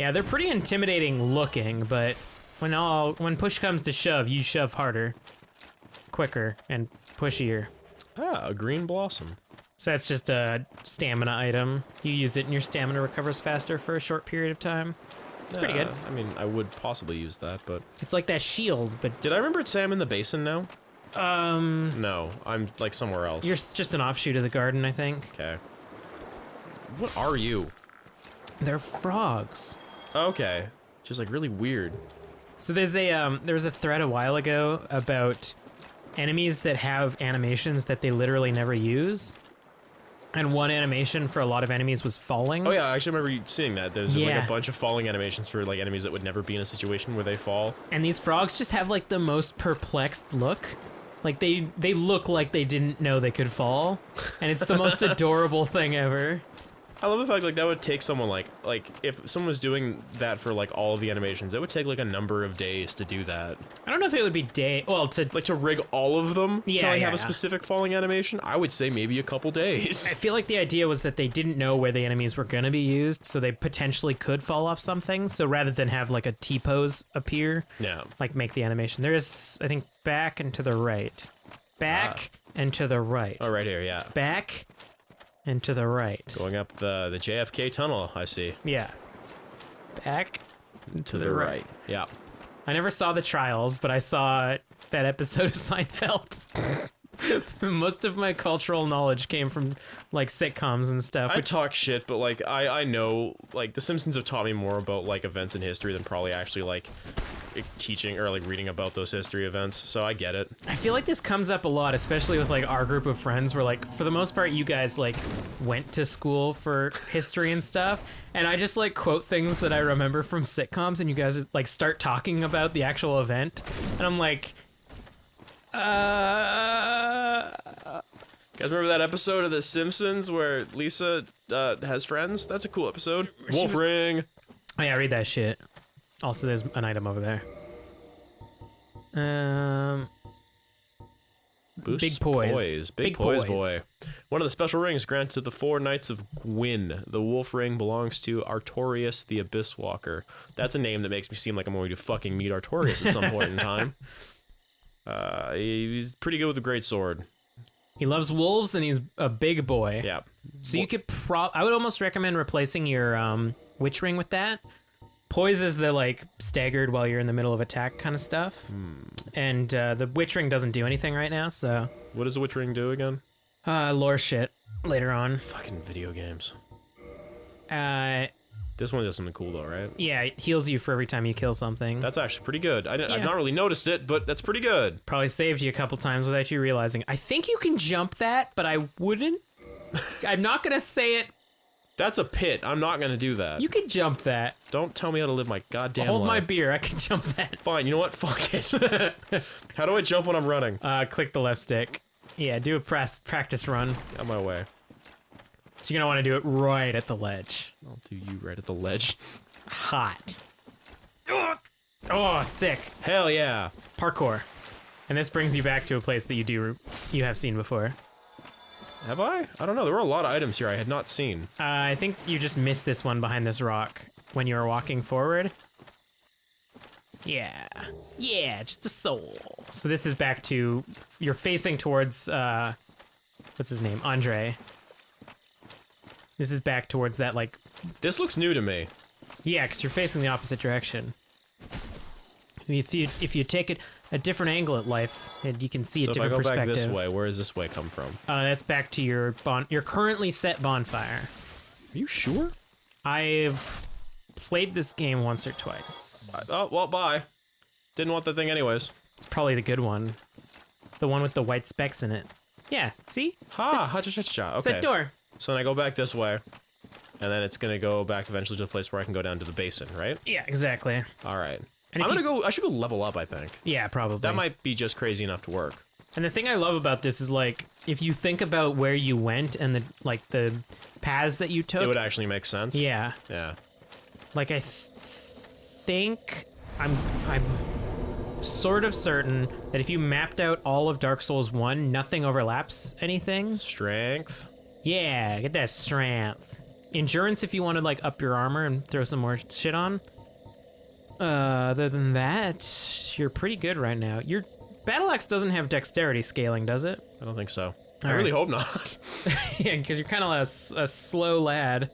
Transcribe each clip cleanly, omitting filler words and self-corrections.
Yeah, they're pretty intimidating looking, but when push comes to shove, you shove harder, quicker, and pushier. Ah, a green blossom. So that's just a stamina item. You use it and your stamina recovers faster for a short period of time. It's pretty good. I mean, I would possibly use that, but... It's like that shield, but... Did I remember Sam in the basin now? No, I'm like somewhere else. You're just an offshoot of the garden, I think. Okay. What are you? They're frogs. Okay. Just like really weird. So there's a there was a thread a while ago about enemies that have animations that they literally never use. And one animation for a lot of enemies was falling. Oh yeah, I actually remember seeing that. There's just like a bunch of falling animations for like enemies that would never be in a situation where they fall. And these frogs just have like the most perplexed look. Like they look like they didn't know they could fall. And it's the most adorable thing ever. I love the fact like that would take someone like if someone was doing that for like all of the animations, it would take like a number of days to do that. I don't know if it would be to rig all of them to like have a specific falling animation. I would say maybe a couple days. I feel like the idea was that they didn't know where the enemies were gonna be used, so they potentially could fall off something. So rather than have like a T-pose appear, like make the animation. There is, I think, back and to the right, back and to the right. Oh, right here, yeah. Back and to the right. Going up the JFK tunnel, I see. Yeah. Back to the right. Yeah. I never saw the trials, but I saw that episode of Seinfeld. Most of my cultural knowledge came from like sitcoms and stuff. I talk shit, but like I know like The Simpsons have taught me more about like events in history than probably actually like teaching or like reading about those history events, so I get it. I feel like this comes up a lot, especially with like our group of friends where like for the most part you guys like went to school for history and stuff, and I just like quote things that I remember from sitcoms and you guys like start talking about the actual event and I'm like you guys remember that episode of The Simpsons where Lisa has friends? That's a cool episode. Wolf Ring. Oh yeah, read that shit. Also, there's an item over there. Boosts Big poise. Big poise boy. One of the special rings granted to the 4 Knights of Gwyn. The wolf ring belongs to Artorias the Abyss Walker. That's a name that makes me seem like I'm going to fucking meet Artorias at some point in time. He's pretty good with a great sword. He loves wolves and he's a big boy. Yeah. So you could I would almost recommend replacing your witch ring with that. Poise is the like staggered while you're in the middle of attack kind of stuff. And the witch ring doesn't do anything right now, so. What does the witch ring do again? Lore shit later on. Fucking video games. This one does something cool though, right? Yeah, it heals you for every time you kill something. That's actually pretty good. I've not really noticed it, but that's pretty good. Probably saved you a couple times without you realizing. I think you can jump that, but I wouldn't. I'm not gonna say it. That's a pit. I'm not gonna do that. You can jump that. Don't tell me how to live my goddamn life. Hold my beer. I can jump that. Fine. You know what? Fuck it. How do I jump when I'm running? Click the left stick. Yeah, do a practice run. On my way. So you're gonna want to do it right at the ledge. I'll do you right at the ledge. Hot. Oh, sick. Hell yeah. Parkour. And this brings you back to a place that you have seen before. Have I? I don't know. There were a lot of items here I had not seen. I think you just missed this one behind this rock when you were walking forward. Yeah. Yeah, just a soul. So this is back to, you're facing towards, what's his name? Andre. This is back towards that, like... This looks new to me. Yeah, because you're facing the opposite direction. If you take it a different angle at life, and you can see a different perspective. So if I go back this way, where does this way come from? That's back to your currently set bonfire. Are you sure? I've played this game once or twice. Oh, well, bye. Didn't want that thing anyways. It's probably the good one. The one with the white specks in it. Yeah, see? Ha-cha-cha-cha. Okay. It's that door. So then I go back this way, and then it's gonna go back eventually to the place where I can go down to the basin, right? Yeah, exactly. All right. And I should go level up, I think. Yeah, probably. That might be just crazy enough to work. And the thing I love about this is, like, if you think about where you went and the paths that you took. It would actually make sense. Yeah. Yeah. Like, I think I'm sort of certain that if you mapped out all of Dark Souls 1, nothing overlaps anything. Strength. Yeah, get that strength. endurance if you want to like up your armor and throw some more shit on. Other than that, you're pretty good right now. Your battle axe doesn't have dexterity scaling, does it? I don't think so. All I really right. hope not. Yeah, because you're kind of a slow lad.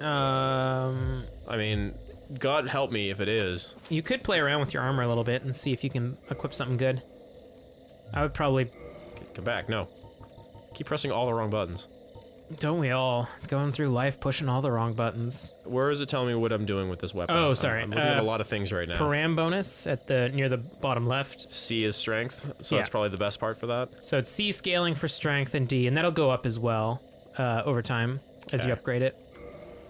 I mean, God help me if it is. You could play around with your armor a little bit and see if you can equip something good. I would probably... Come back. No. Keep pressing all the wrong buttons. Don't we all? Going through life pushing all the wrong buttons. Where is it telling me what I'm doing with this weapon? Oh, sorry. I'm looking at a lot of things right now. Param bonus at the near the bottom left. C is strength, so Yeah. that's probably the best part for that. So it's C scaling for strength and D, and that'll go up as well over time as you Okay. upgrade it.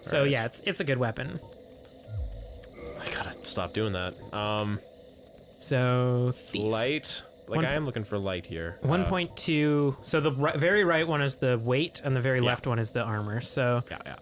So Right. yeah, it's a good weapon. I gotta stop doing that. So thief. Light. Like, One- I am looking for light here. 1.2. So the very right one is the weight, and the very Yeah. left one is the armor. So Yeah.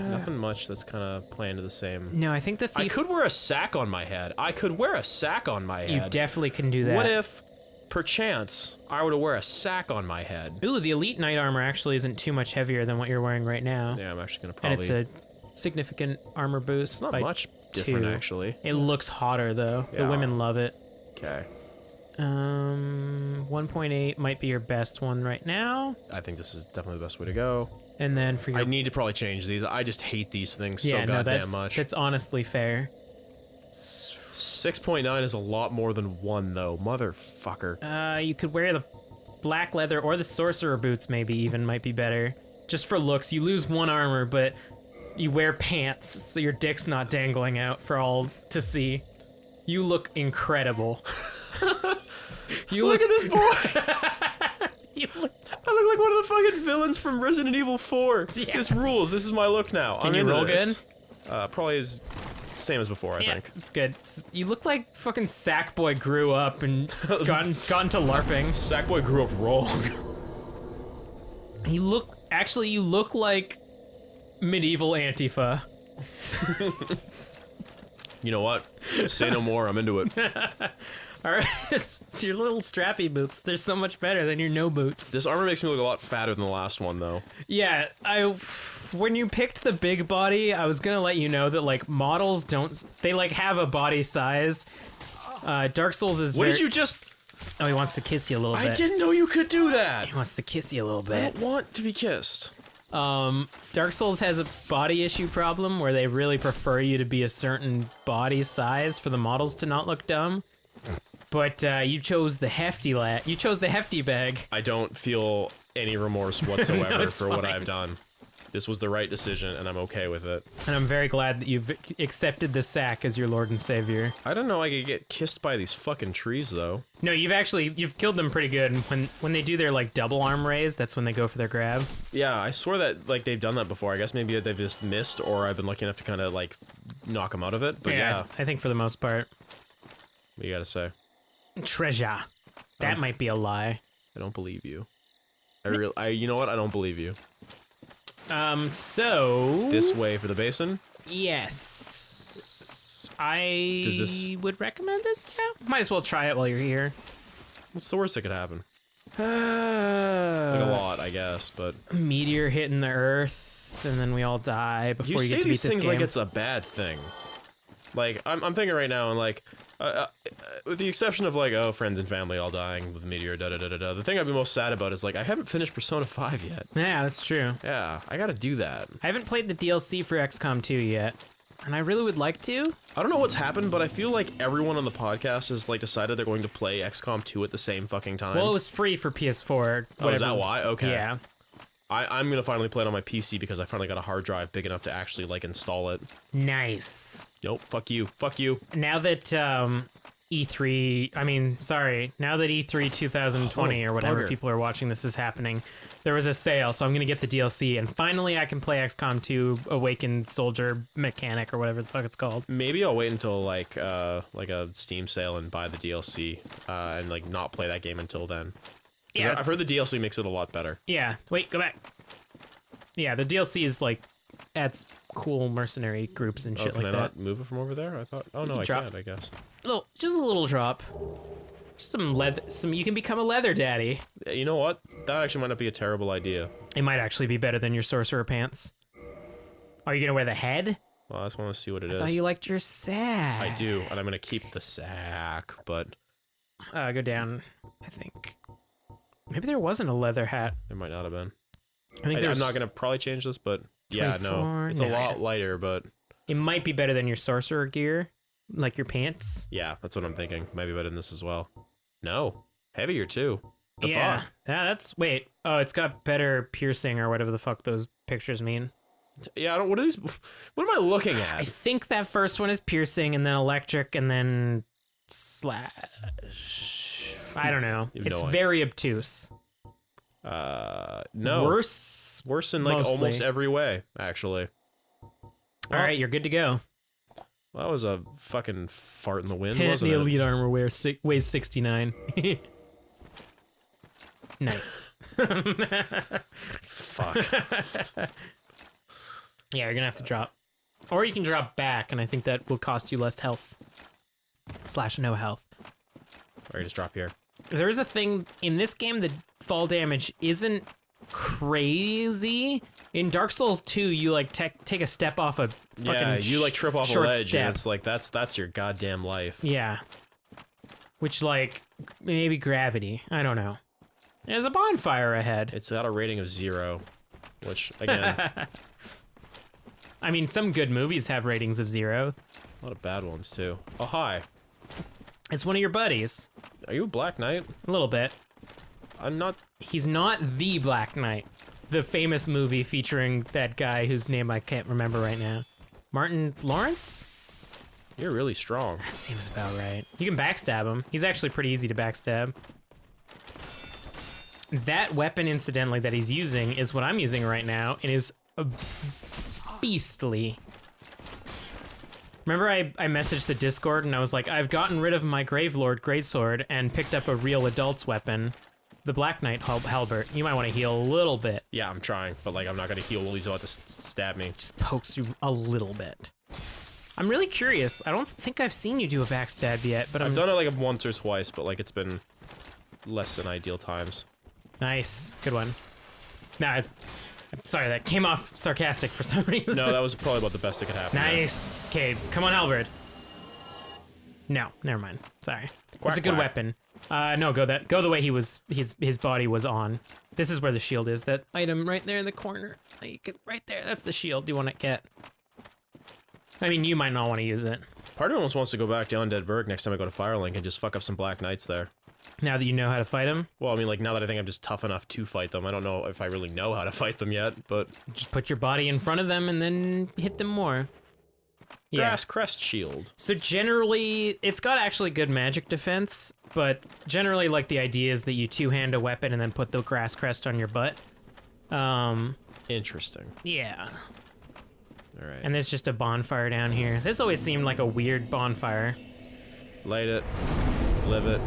Nothing much that's kind of playing to the same. no, I think the I thief. could wear a sack on my head. You definitely can do that. What if, perchance, I were to wear a sack on my head? Ooh, the elite knight armor actually isn't too much heavier than what you're wearing right now, Yeah, I'm actually gonna and probably. it's a significant armor boost. not by much different 2. actually. It looks hotter though. The Yeah. women love it. Okay. 1.8 might be your best one right now, I think this is definitely the best way to go. and then for your I need to probably change these. I just hate these things so yeah, no, goddamn much. that's honestly fair. 6.9 is a lot more than 1 though, motherfucker. You could wear the black leather or the sorcerer boots, maybe even might be better. Just for looks, you lose 1 armor, but you wear pants, so your dick's not dangling out for all to see. You look incredible. You Look at this boy! You look. I look like one of the fucking villains from Resident Evil 4. Yes. This rules. This is my look now. Can I'm you into roll this. good? Probably is same as before, I Yeah, think. it's good. You look like fucking Sackboy gotten to LARPing. Sackboy grew up wrong. You look like medieval Antifa. You know what? Say no more. I'm into it. All right, it's your little strappy boots. They're so much better than your no boots. This armor makes me look a lot fatter than the last one, though. Yeah, when you picked the big body, I was gonna let you know that like models they like have a body size. Dark Souls is. What did you just? Oh, he wants to kiss you a little bit. I didn't know you could do that. He wants to kiss you a little I bit. don't want to be kissed. Dark Souls has a body issue problem where they really prefer you to be a certain body size for the models to not look dumb. But you chose the hefty You chose the hefty bag. I don't feel any remorse whatsoever it's for what fine. I've done. This was the right decision, and I'm okay with it. And I'm very glad that you've accepted the sack as your lord and savior. I don't know I could get kissed by these fucking trees, though. No, you've killed them pretty good. When they do their like double arm raise, that's when they go for their grab. Yeah, I swear that like they've done that before. I guess maybe they've just missed, or I've been lucky enough to kind of like knock them out of it. But yeah, I think for the most part. what you gotta say? Treasure. That might be a lie. I don't believe you. You know what? I don't believe you. So This way for the basin. yes, Does I this- would recommend this. Yeah, might as well try it while you're here. What's the worst that could happen? Like a Like lot, I guess. But meteor hitting the earth, and then we all die before you you, say get to beat these this things game. like it's a bad thing. Like I'm thinking right now, and like, with the exception of like, oh, friends and family all dying with a meteor, da da da da da. The thing I'd be most sad about is like I haven't finished Persona 5 yet. Yeah, that's true. Yeah, I gotta do that. I haven't played the DLC for XCOM 2 yet, and I really would like to. I don't know what's happened, but I feel like everyone on the podcast has like decided they're going to play XCOM 2 at the same fucking time. Well, it was free for PS4. Oh, is that whatever. why? Okay. Yeah. I'm gonna finally play it on my PC because I finally got a hard drive big enough to actually like install it. Nice. Nope, fuck you, fuck you. Now that E3, now that E3 2020 Oh, or whatever bugger. people are watching this is happening, there was a sale, so I'm gonna get the DLC, and finally I can play XCOM 2 Awakened Soldier Mechanic or whatever the fuck it's called. Maybe I'll wait until like a Steam sale and buy the DLC and like not play that game until then. 'Cause Yeah, I've heard the DLC makes it a lot better. Yeah, wait, go back. Yeah, the DLC is like adds cool mercenary groups and shit Can like I that. not move it from over there? I thought. Oh no, can I drop- can't. I guess. Just a little drop. Some leather. You can become a leather daddy. You know what? That actually might not be a terrible idea. It might actually be better than your sorcerer pants. Are you gonna wear the head? Well, I just want to see what it I is. thought you liked your sack. I do, and I'm gonna keep the sack, but Go down. I think. Maybe there wasn't a leather hat. there might not have been. I think I'm not gonna probably change this, but yeah, no, 24? it's a No, lot yeah. lighter, but It might be better than your sorcerer gear, like your pants. yeah, that's what I'm thinking. Maybe better than this as well. No, heavier too. The Yeah. fuck? Yeah, that's wait. Oh, it's got better piercing or whatever the fuck those pictures mean. Yeah, I don't. What are these? What am I looking I at? think that first one is piercing and then electric and then slash. I don't know. You have It's no idea. very obtuse. No. Worse. Worse in like Mostly. almost every way, actually. All right, you're good to go. That was a fucking fart in the wind, The wasn't it? elite armor weighs 69. Nice. Fuck. Yeah, you're gonna have to drop. Or you can drop back, and I think that will cost you less health. / no health. Or just drop here. There is a thing in this game that fall damage isn't crazy. In Dark Souls 2, you like take a step off a fucking Yeah, you like trip off a short ledge, step. and it's like that's your goddamn life. Yeah. Which like maybe gravity. I don't know. There's a bonfire ahead. It's got a rating of 0, which again, I mean, some good movies have ratings of 0. a lot of bad ones too. Oh hi, It's one of your buddies. are you a Black Knight? A little bit. I'm not. He's not the Black Knight, the famous movie featuring that guy whose name I can't remember right now. Martin Lawrence? You're really strong. That seems about right. You can backstab him. He's actually pretty easy to backstab. That weapon, incidentally, that he's using is what I'm using right now, and is beastly. Remember I messaged the Discord and I was like, I've gotten rid of my Gravelord Greatsword and picked up a real adult's weapon, the Black Knight Halbert. You might want to heal a little bit. Yeah, I'm trying, but like I'm not gonna heal while he's about to stab me. Just pokes you a little bit. I'm really curious. I don't think I've seen you do a backstab yet, but I've done it like once or twice, but like it's been less than ideal times. Nice. Good one. Nah, I'm sorry, that came off sarcastic for some reason. No, that was probably about the best that could happen. Nice. Okay, come on, Halberd. No, never mind. Sorry. Quack, It's a good quack. weapon. No, go the way he was. His body was on. This is where the shield is. That item right there in the corner. Right there. That's the shield you want to get. I mean, you might not want to use it Part of me almost wants to go back to Undead Burg next time I go to Firelink and just fuck up some Black Knights there. now that you know how to fight him. Well, I mean, like now that I think I'm just tough enough to fight them, I don't know if I really know how to fight them yet, but Just put your body in front of them and then hit them more. Yeah. Grass Crest Shield. So generally, it's got actually good magic defense, but generally, like, the idea is that you two-hand a weapon and then put the grass crest on your butt. Interesting. Yeah. All right. And there's just a bonfire down here. This always seemed like a weird bonfire. Light it, live it,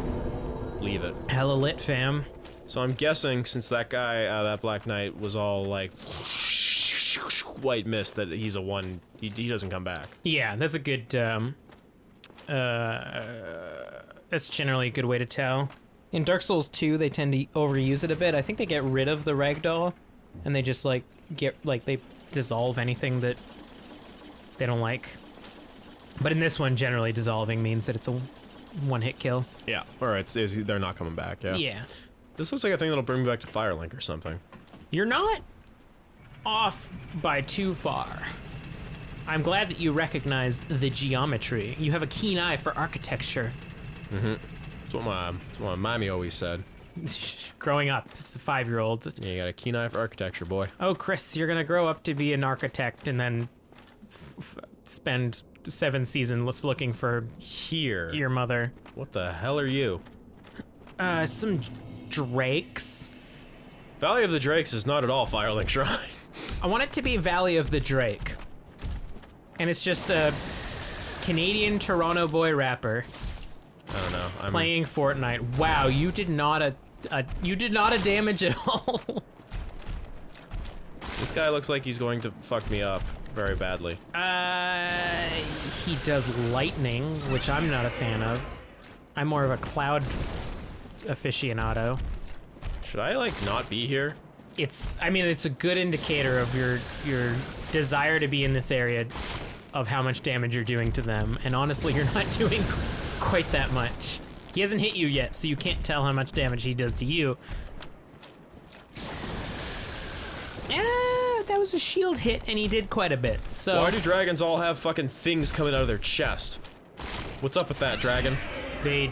leave it. Hella lit, fam. So I'm guessing since that guy, that Black Knight, was all like white mist, that he's a one. He doesn't come back. Yeah, that's a good, that's generally a good way to tell. In Dark Souls 2, they tend to overuse it a bit. I think they get rid of the ragdoll, and they just, like, they dissolve anything that they don't like. But in this one, generally dissolving means that it's a one-hit kill. Yeah. Or they're not coming back. Yeah. Yeah. This looks like a thing that'll bring me back to Firelink or something. You're not off by too far. I'm glad that you recognize the geometry. You have a keen eye for architecture. That's what my mommy always said. Growing up as a 5-year-old. Yeah, you got a keen eye for architecture, boy. Oh, Chris, you're gonna grow up to be an architect and then spend 7 seasons looking for Here. your mother. What the hell are you? Some drakes. Valley of the Drakes is not at all Firelink Shrine. I want it to be Valley of the Drake. And it's just a Canadian Toronto boy rapper I don't know. I'm playing Fortnite. Wow, you did not a damage at all. This guy looks like he's going to fuck me up very badly. He does lightning, which I'm not a fan of. I'm more of a cloud aficionado. Should I, like, not be here? I mean, it's a good indicator of your desire to be in this area, of how much damage you're doing to them. And honestly, you're not doing quite that much. He hasn't hit you yet, so you can't tell how much damage he does to you. That was a shield hit, and he did quite a bit, so... Why do dragons all have fucking things coming out of their chest? What's up with that, dragon? They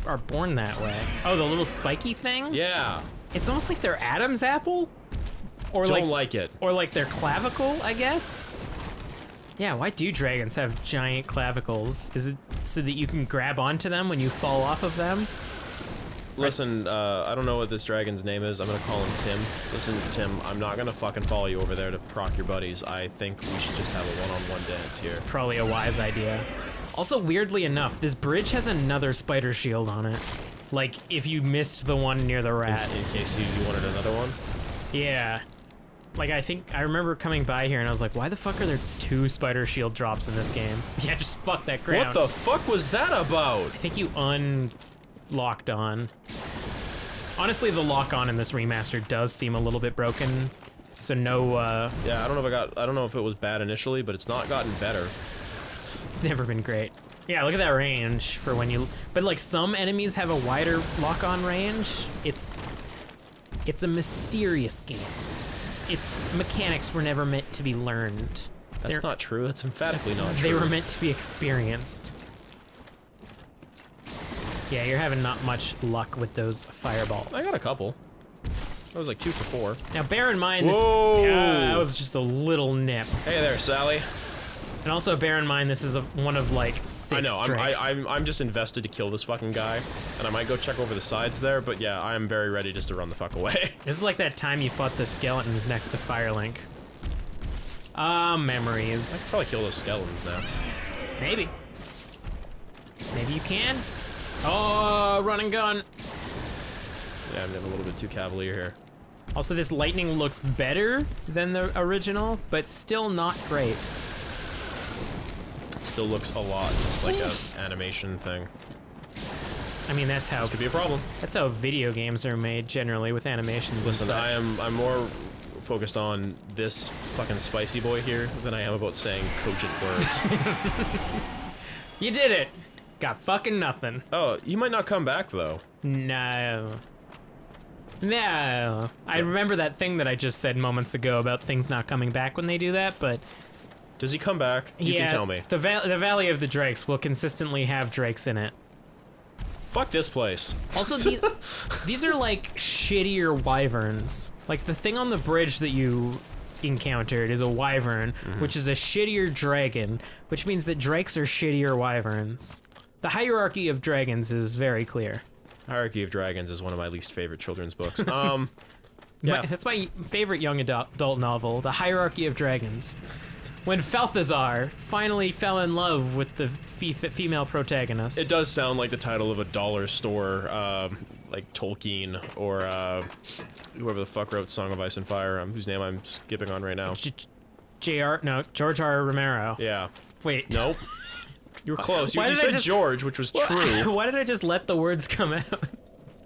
are born that way. Oh, the little spiky thing? Yeah. It's almost like their Adam's apple? Or Don't like it. Or like their clavicle, I guess? Yeah, why do dragons have giant clavicles? Is it so that you can grab onto them when you fall off of them? Listen, I don't know what this dragon's name is. I'm gonna call him Tim. Listen, Tim, I'm not gonna fucking follow you over there to proc your buddies. I think we should just have a one-on-one dance here. It's probably a wise idea. Also, weirdly enough, this bridge has another spider shield on it. Like, if you missed the one near the rat. In case you wanted another one? Yeah. Like, I remember coming by here and I was like, why the fuck are there 2 spider shield drops in this game? Yeah, just fuck that ground. What the fuck was that about? I think you unlocked on. Honestly, the lock-on in this remaster does seem a little bit broken. So no, Yeah, I don't know if it was bad initially, but it's not gotten better. It's never been great. Yeah, look at that range for when you... But, like, some enemies have a wider lock-on range. It's a mysterious game. Its mechanics were never meant to be learned. That's not true. That's emphatically not true. They were meant to be experienced. Yeah, you're having not much luck with those fireballs. I got a couple. That was like 2 for 4. Now, bear in mind, Whoa! that was just a little nip. Hey there, Sally. And also bear in mind, this is one of like 6 I know. strikes. I'm just invested to kill this fucking guy, and I might go check over the sides there. But yeah, I am very ready just to run the fuck away. This is like that time you fought the skeletons next to Firelink. Ah, memories. I could probably kill those skeletons now. Maybe. Maybe you can. Oh, run and gun. Yeah, I'm getting a little bit too cavalier here. Also, this lightning looks better than the original, but still not great. It still looks a lot just like an animation thing. I mean, that's how This could be a problem. that's how video games are made generally with animations. Listen, and such. I'm more focused on this fucking spicy boy here than I am about saying cogent words. You did it. Got fucking nothing. Oh, he might not come back though. No. No. I remember that thing that I just said moments ago about things not coming back when they do that, but Does he come back? You yeah, can tell me. The Valley of the Drakes will consistently have drakes in it. Fuck this place. Also, these are like shittier wyverns. Like the thing on the bridge that you encountered is a wyvern, which is a shittier dragon, which means that drakes are shittier wyverns. The hierarchy of dragons is very clear. Hierarchy of Dragons is one of my least favorite children's books. Yeah. That's my favorite young adult novel, The Hierarchy of Dragons. When Balthazar finally fell in love with the female protagonist. It does sound like the title of a dollar store, like Tolkien or whoever the fuck wrote Song of Ice and Fire, whose name I'm skipping on right now. George R. Romero. Yeah. Wait. Nope. You were close. You Why said did I George, which was true. Why did I just let the words come out?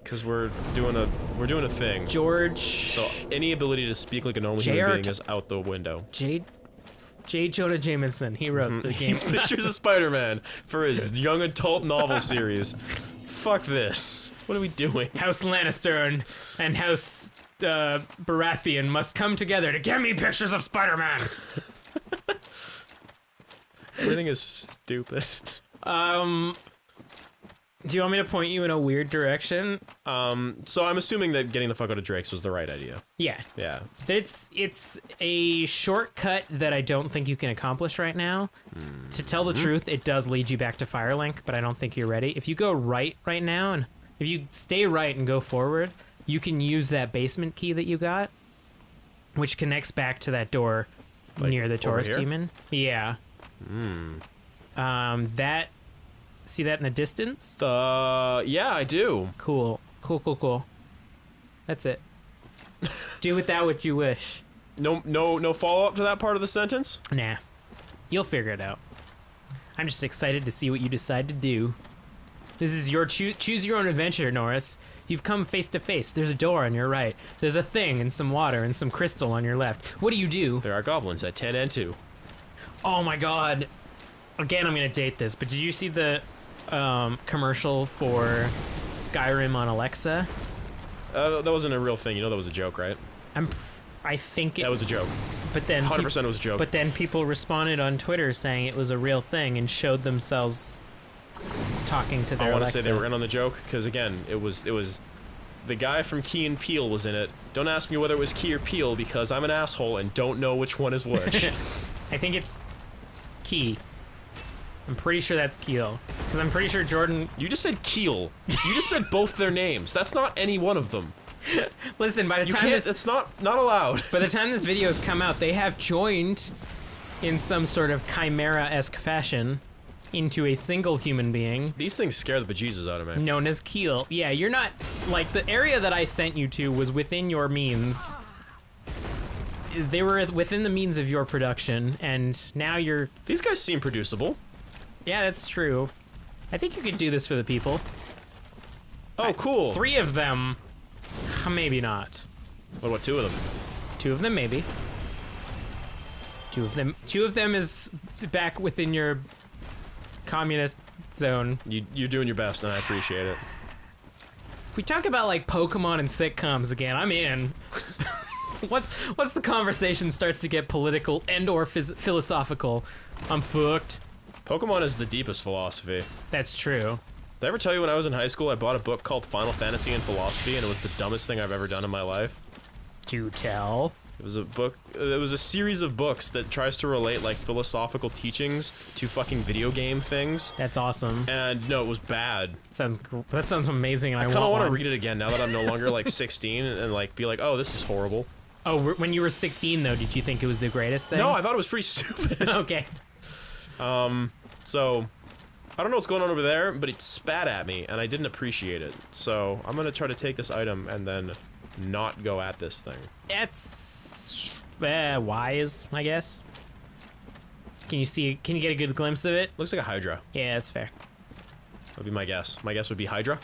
Because we're doing a thing. George. So any ability to speak like a normal J.R. human being is out the window. J. Jonah Jameson. He wrote the game. He's pictures of Spider-Man for his young adult novel series. Fuck this. What are we doing? House Lannister and House Baratheon must come together to get me pictures of Spider-Man. Everything is stupid. Do you want me to point you in a weird direction? So I'm assuming that getting the fuck out of Drake's was the right idea. Yeah. Yeah. It's a shortcut that I don't think you can accomplish right now. To tell the truth, it does lead you back to Firelink, but I don't think you're ready. If you go right now, and if you stay right and go forward, you can use that basement key that you got, which connects back to that door Like, near the over tourist here? demon. Yeah. See that in the distance? Yeah, I do. Cool. That's it. Do with that what you wish. No follow-up to that part of the sentence? Nah. You'll figure it out. I'm just excited to see what you decide to do. This is your choose your own adventure, Norris. You've come face to face. There's a door on your right. There's a thing and some water and some crystal on your left. What do? There are goblins at 10 and 2. Oh my god. Again, I'm gonna date this, but did you see the commercial for Skyrim on Alexa? That wasn't a real thing. You know that was a joke, right? I think it That was a joke. But then 100% it was a joke. But then people responded on Twitter saying it was a real thing and showed themselves talking to their I want to Alexa. say they were in on the joke because again, it was the guy from Key and Peele was in it. Don't ask me whether it was Key or Peele because I'm an asshole and don't know which one is which. I think it's Key. I'm pretty sure that's Keel. Because I'm pretty sure Jordan... You just said Keel. You just said both their names. That's not any one of them. Listen, by the You time can't, this... it's not allowed. By the time this video has come out, they have joined in some sort of chimera-esque fashion into a single human being These things scare the bejesus out of me. known as Keel. Yeah, you're not... Like, the area that I sent you to was within your means. They were within the means of your production, and now you're... These guys seem producible. Yeah, that's true. I think you could do this for the people. Oh, cool. 3 of them, maybe not. What about 2 of them? 2 of them, maybe. 2 of them is back within your communist zone. You're doing your best, and I appreciate it. If we talk about like Pokemon and sitcoms again, I'm in. Once the conversation starts to get political and/or philosophical, I'm fucked. Pokemon is the deepest philosophy. That's true. Did I ever tell you when I was in high school I bought a book called Final Fantasy and Philosophy and it was the dumbest thing I've ever done in my life? Do tell. It was a book, it was a series of books that tries to relate like philosophical teachings to fucking video game things. That's awesome. And no, it was bad. That sounds amazing. And I kind of want to one. read it again now that I'm no longer like 16 and like be like, oh, this is horrible. Oh, when you were 16 though, did you think it was the greatest thing? No, I thought it was pretty stupid. Okay. So, I don't know what's going on over there, but it spat at me, and I didn't appreciate it. So, I'm gonna try to take this item and then not go at this thing. It's wise, I guess. Can you get a good glimpse of it? Looks like a Hydra. Yeah, that's fair. Would be my guess. My guess would be Hydra.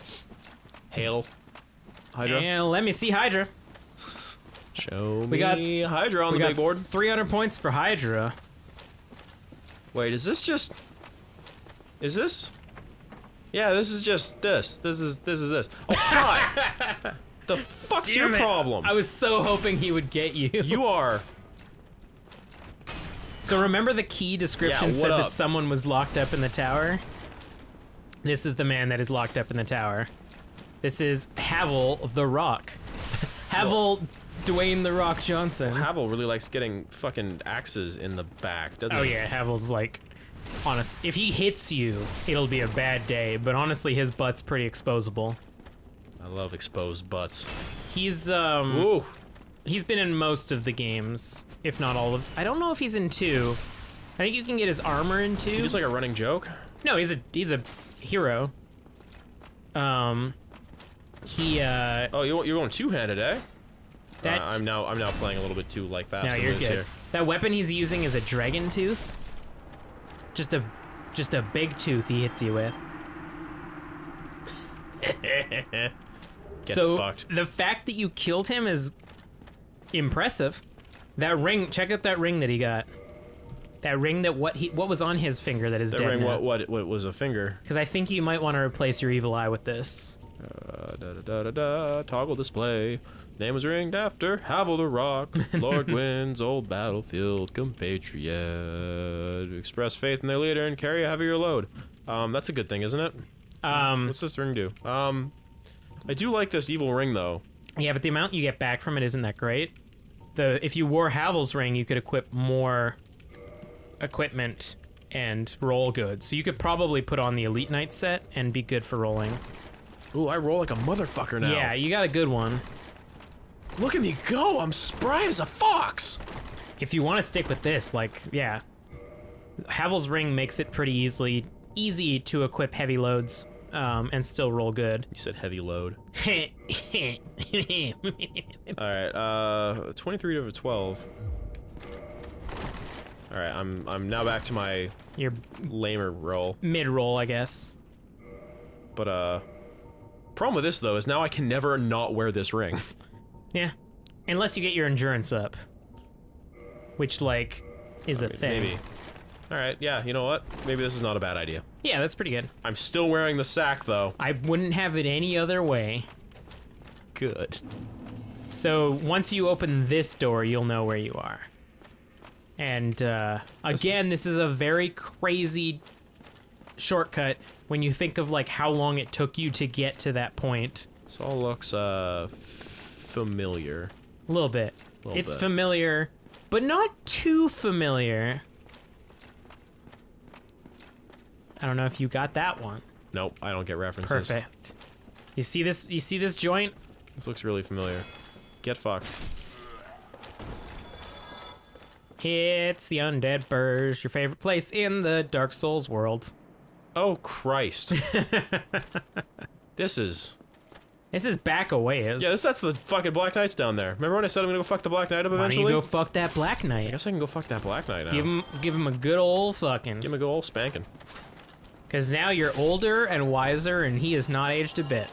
Hail. Hydra. Yeah, let me see Hydra. Show me We got Hydra on the big board. 300 points for Hydra. Wait, is this? Yeah, this is just this. This is this. Oh, hi! The fuck's Damn your it. problem? I was so hoping he would get you. You are. So remember the key description Yeah, what said up? that someone was locked up in the tower? This is the man that is locked up in the tower. This is Havel the Rock. Havel Dwayne the Rock Johnson. Havel really likes getting fucking axes in the back, doesn't Oh he? yeah, Havel's like, honest. If he hits you, it'll be a bad day. But honestly, his butt's pretty exposable. I love exposed butts. He's Ooh. he's been in most of the games, if not all of. I don't know if he's in 2. I think you can get his armor in 2. Is he just like a running joke? No, he's a hero. He Oh, you're going two-handed, eh? that I'm now playing a little bit too like fast no, and you're loose good. here. That weapon he's using is a dragon tooth. Just a big tooth he hits you with. Get So fucked. the fact that you killed him is impressive. That ring, check out that ring that he got. That ring that what was on his finger that is That dead ring, now. what was a finger? Because I think you might want to replace your evil eye with this. Toggle display. Name was ringed after Havel the Rock, Lord Gwyn's old battlefield compatriot. Express faith in their leader and carry a heavier load. That's a good thing, isn't it? What's this ring do? I do like this evil ring though. Yeah, but the amount you get back from it isn't that great. If you wore Havel's ring, you could equip more equipment and roll good. So you could probably put on the Elite Knight set and be good for rolling. Ooh, I roll like a motherfucker now. Yeah, you got a good one. Look at me go! I'm spry as a fox! If you want to stick with this, like, yeah. Havel's ring makes it pretty easy to equip heavy loads and still roll good. You said heavy load. Alright, 23 over 12. Alright, I'm now back to my Your lamer roll. mid-roll, I guess. But problem with this though is now I can never not wear this ring. Yeah. Unless you get your endurance up. Which, like, is a thing. Maybe. Alright, yeah, you know what? Maybe this is not a bad idea. Yeah, that's pretty good. I'm still wearing the sack, though. I wouldn't have it any other way. Good. So, once you open this door, you'll know where you are. And, again, this is a very crazy shortcut when you think of, like, how long it took you to get to that point. This all looks, familiar. A little bit. It's bit. familiar, but not too familiar. I don't know if you got that one. Nope, I don't get references. Perfect. You see this? You see this joint? This looks really familiar. Get fucked. It's the Undead Furs, your favorite place in the Dark Souls world. Oh, Christ. This is back a ways. Yeah, that's the fucking Black Knights down there. Remember when I said I'm gonna go fuck the Black Knight up Why don't eventually? you go fuck that Black I Knight? guess I can go fuck that Black Knight now. Give him a good old fucking. Give him a good old spanking. Because now you're older and wiser, and he has not aged a bit.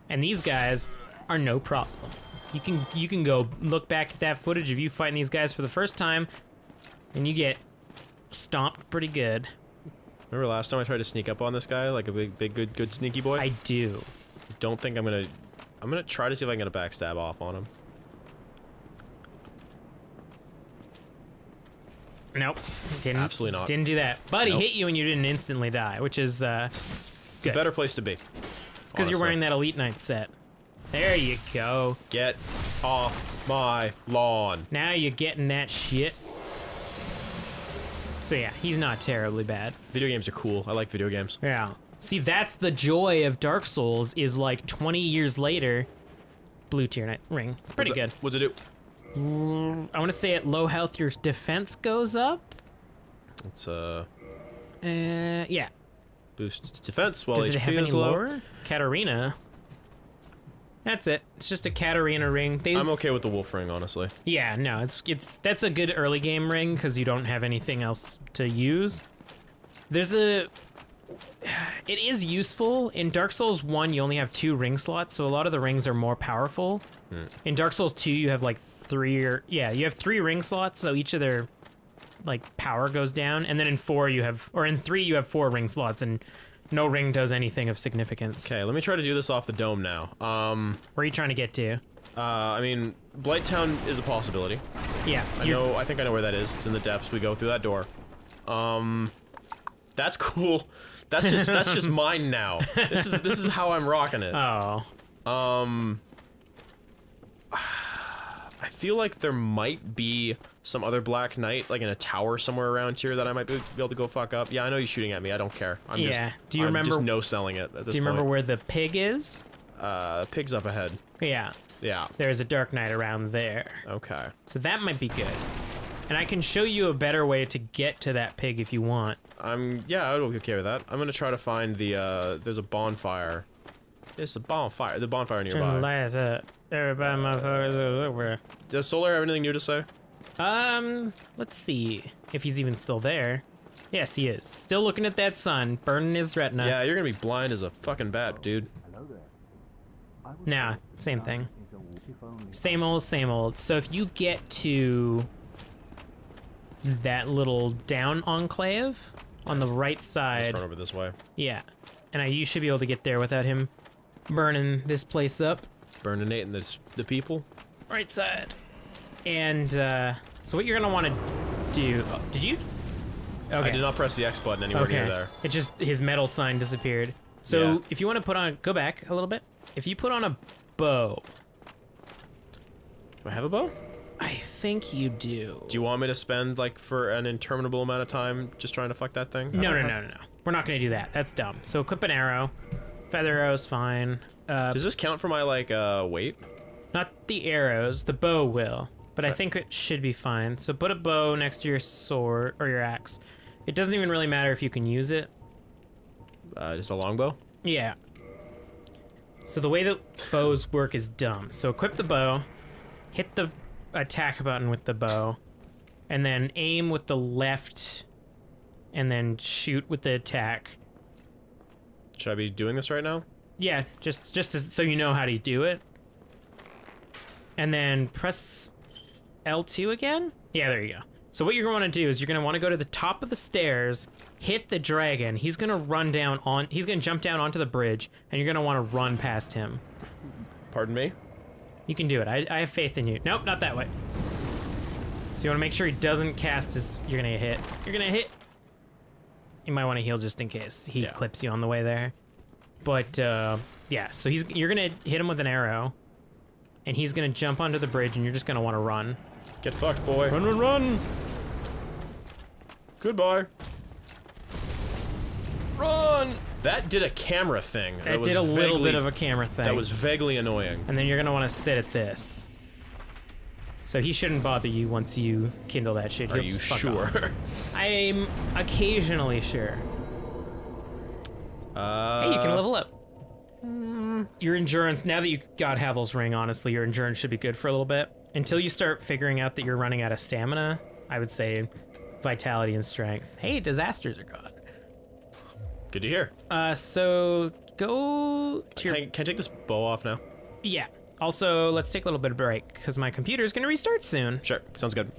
And these guys are no problem. You can go look back at that footage of you fighting these guys for the first time, and you get stomped pretty good. Remember last time I tried to sneak up on this guy like a big good sneaky boy? I do. Don't think I'm gonna try to see if I can get a backstab off on him. Nope. Didn't. Absolutely not. Didn't do that. But he Nope. hit you and you didn't instantly die, which is It's good. a better place to be. It's because you're honestly. wearing that Elite Knight set. There you go. Get off my lawn. Now you're getting that shit. So yeah, he's not terribly bad. Video games are cool. I like video games. Yeah. See, that's the joy of Dark Souls, is like 20 years later, blue tier knight ring. It's pretty good. What's it do? I want to say at low health, your defense goes up. It's Yeah. boost defense while Does it HP have any is low. lore? Katarina. That's it. It's just a Katarina ring. I'm okay with the wolf ring, honestly. Yeah, no, that's a good early game ring because you don't have anything else to use. It is useful. In Dark Souls 1, you only have 2 ring slots, so a lot of the rings are more powerful. In Dark Souls 2, you have like 3 you have 3 ring slots, so each of their like power goes down. And then in 3 you have 4 ring slots, and no ring does anything of significance. Okay, let me try to do this off the dome now. Where are you trying to get to? I mean, Blighttown is a possibility. Yeah, I think I know where that is. It's in the depths. We go through that door. That's cool. That's just mine now. This is how I'm rocking it. Oh. I feel like there might be some other Black Knight, like in a tower somewhere around here, that I might be able to go fuck up. Yeah, I know you're shooting at me. I don't care. I'm Do you remember? Just no selling it at this point. Do you remember where the pig is? Pig's up ahead. Yeah. Yeah. There's a Dark Knight around there. Okay. So that might be good. And I can show you a better way to get to that pig if you want. Yeah, I would be okay with that. I'm gonna try to find the, there's a bonfire. There's a bonfire. The bonfire nearby. Everybody motherfuckers over. Does Solar have anything new to say? Let's see if he's even still there. Yes, he is. Still looking at that sun, burning his retina. Yeah, you're gonna be blind as a fucking bat, dude. Nah, same thing. Same old, same old. So if you get to that little down enclave on the right Let's side, run over this way. yeah, and you should be able to get there without him burning this place up. Burninating the people. Right side. And so what you're gonna want to do? Oh, did you? Okay. I did not press the X button anywhere near there. It just, his metal sign disappeared. So Yeah. if you want to put on, go back a little bit. If you put on a bow, Do I have a bow? I think you do. Do you want me to spend like for an interminable amount of time just trying to fuck that thing? No. We're not gonna do that. That's dumb. So equip an arrow. Feather arrow's fine. Does this count for my like weight? Not the arrows. The bow will, but I think it should be fine. So put a bow next to your sword or your axe. It doesn't even really matter if you can use it. Just a longbow? Yeah. So the way that bows work is dumb. So equip the bow, hit the attack button with the bow, and then aim with the left, and then shoot with the attack. Should I be doing this right now? Yeah, so you know how to do it. And then press L2 again? Yeah, there you go. So what you're going to want to do is you're going to want to go to the top of the stairs, hit the dragon. He's going to he's going to jump down onto the bridge, and you're going to want to run past him. Pardon me? You can do it. I have faith in you. Nope, not that way. So you want to make sure he doesn't cast his... You're going to get hit. You're going to hit. You might want to heal just in case he clips you on the way there. But, yeah, so you're going to hit him with an arrow, and he's going to jump onto the bridge, and you're just going to want to run. Get fucked, boy. Run, run, run! Goodbye. Run! That did a camera thing. That did a little bit of a camera thing. That was vaguely annoying. And then you're going to want to sit at this. So he shouldn't bother you once you kindle that shit. Are you sure? I'm occasionally sure. Hey, you can level up. Your endurance, now that you got Havel's ring, honestly, your endurance should be good for a little bit. Until you start figuring out that you're running out of stamina, I would say vitality and strength. Hey, disasters are gone. Good to hear. So go to your... Can I take this bow off now? Yeah. Also, let's take a little bit of break, because my computer's going to restart soon. Sure, sounds good.